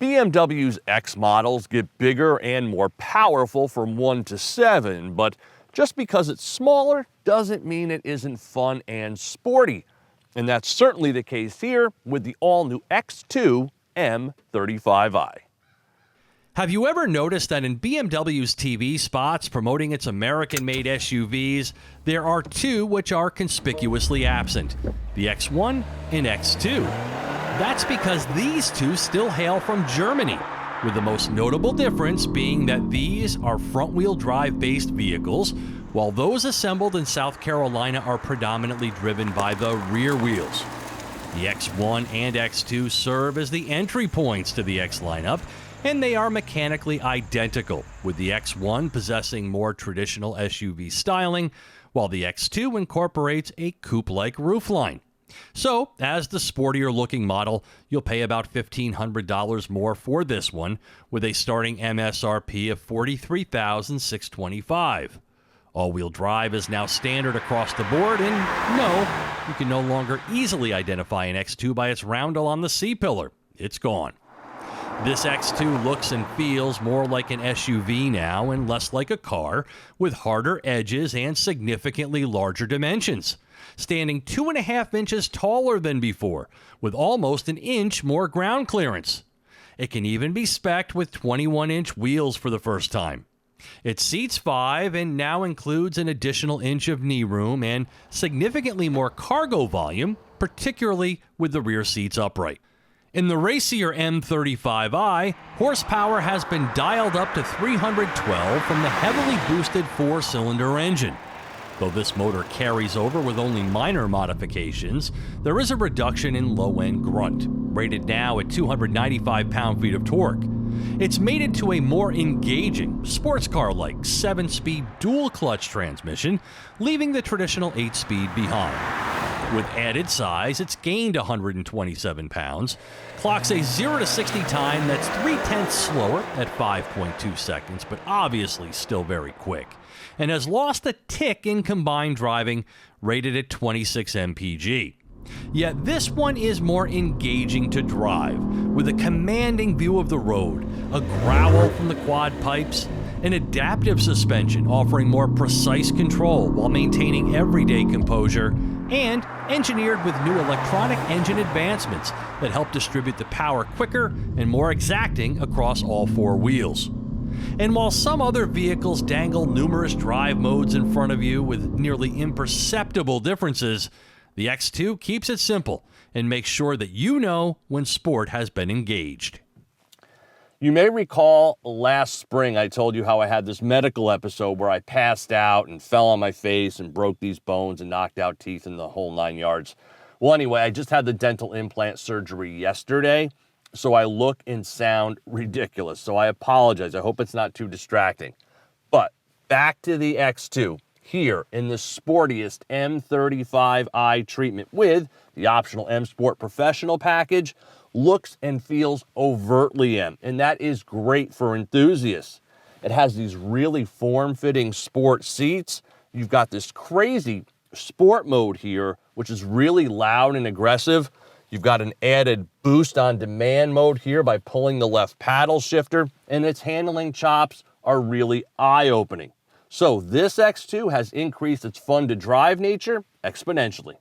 BMW's X models get bigger and more powerful from 1 to 7, but just because it's smaller doesn't mean it isn't fun and sporty. And that's certainly the case here with the all-new X2 M35i. Have you ever noticed that in BMW's TV spots promoting its American-made SUVs, there are two which are conspicuously absent, the X1 and X2? That's because these two still hail from Germany, with the most notable difference being that these are front-wheel drive-based vehicles, while those assembled in South Carolina are predominantly driven by the rear wheels. The X1 and X2 serve as the entry points to the X lineup, and they are mechanically identical, with the X1 possessing more traditional SUV styling, while the X2 incorporates a coupe-like roofline. So, as the sportier-looking model, you'll pay about $1,500 more for this one, with a starting MSRP of $43,625. All-wheel drive is now standard across the board, and no, you can no longer easily identify an X2 by its roundel on the C-pillar. It's gone. This X2 looks and feels more like an SUV now and less like a car, with harder edges and significantly larger dimensions, standing 2.5 inches taller than before, with almost an inch more ground clearance. It can even be spec'd with 21-inch wheels for the first time. It seats 5 and now includes an additional inch of knee room and significantly more cargo volume, particularly with the rear seats upright. In the racier M35i, horsepower has been dialed up to 312 from the heavily boosted 4-cylinder engine. Though this motor carries over with only minor modifications, there is a reduction in low-end grunt, rated now at 295 pound-feet of torque. It's mated to a more engaging, sports car-like 7-speed dual-clutch transmission, leaving the traditional 8-speed behind. With added size, it's gained 127 pounds, clocks a 0 to 60 time that's 0.3 slower at 5.2 seconds, but obviously still very quick, and has lost a tick in combined driving, rated at 26 mpg. Yet this one is more engaging to drive, with a commanding view of the road, a growl from the quad pipes, an adaptive suspension offering more precise control while maintaining everyday composure, and engineered with new electronic engine advancements that help distribute the power quicker and more exacting across all 4 wheels. And while some other vehicles dangle numerous drive modes in front of you with nearly imperceptible differences, the X2 keeps it simple and makes sure that you know when sport has been engaged. You may recall last spring I told you how I had this medical episode where I passed out and fell on my face and broke these bones and knocked out teeth in the whole 9 yards. Well, anyway, I just had the dental implant surgery yesterday, so I look and sound ridiculous. So I apologize. I hope it's not too distracting. But back to the X2 here in the sportiest M35i treatment with the optional M Sport Professional package. Looks and feels overtly M, and that is great for enthusiasts. It has these really form-fitting sport seats. You've got this crazy sport mode here, which is really loud and aggressive. You've got an added boost on demand mode here by pulling the left paddle shifter, and its handling chops are really eye-opening. So this X2 has increased its fun-to-drive nature exponentially.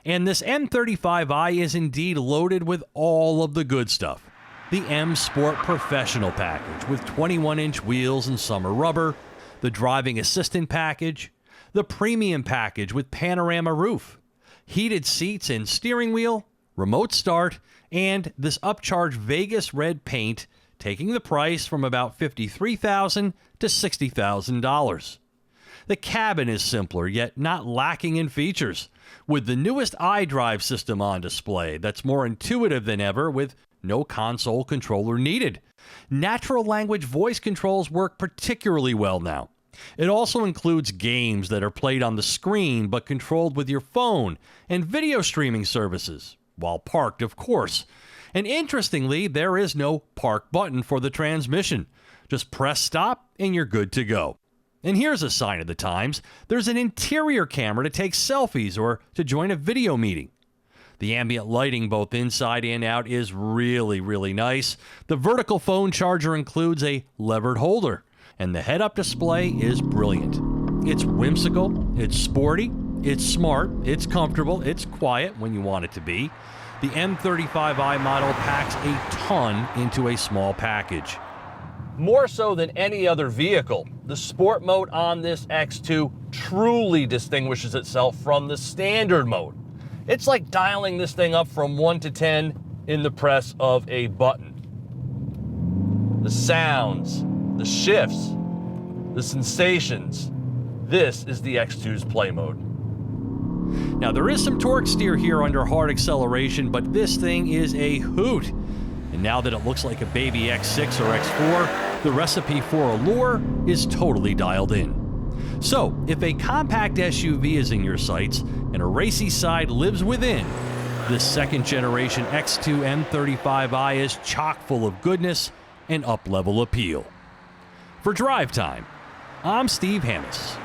And this M35i is indeed loaded with all of the good stuff. The M Sport Professional package with 21-inch wheels and summer rubber, the driving assistant package, the premium package with panorama roof, heated seats and steering wheel, remote start, and this upcharged Vegas red paint, taking the price from about $53,000 to $60,000. The cabin is simpler, yet not lacking in features, with the newest iDrive system on display that's more intuitive than ever with no console controller needed. Natural language voice controls work particularly well now. It also includes games that are played on the screen but controlled with your phone, and video streaming services, while parked, of course. And interestingly, there is no park button for the transmission. Just press stop and you're good to go. And here's a sign of the times. There's an interior camera to take selfies or to join a video meeting. The ambient lighting both inside and out is really, really nice. The vertical phone charger includes a levered holder, and the head-up display is brilliant. It's whimsical, it's sporty, it's smart, it's comfortable, it's quiet when you want it to be. The M35i model packs a ton into a small package. More so than any other vehicle, the sport mode on this X2 truly distinguishes itself from the standard mode. It's like dialing this thing up from 1 to 10 in the press of a button. The sounds, the shifts, the sensations. This is the X2's play mode. Now there is some torque steer here under hard acceleration, but this thing is a hoot. And now that it looks like a baby X6 or X4, the recipe for allure is totally dialed in. So, if a compact SUV is in your sights and a racy side lives within, this second generation X2 M35i is chock full of goodness and up-level appeal. For Drive Time, I'm Steve Hammis.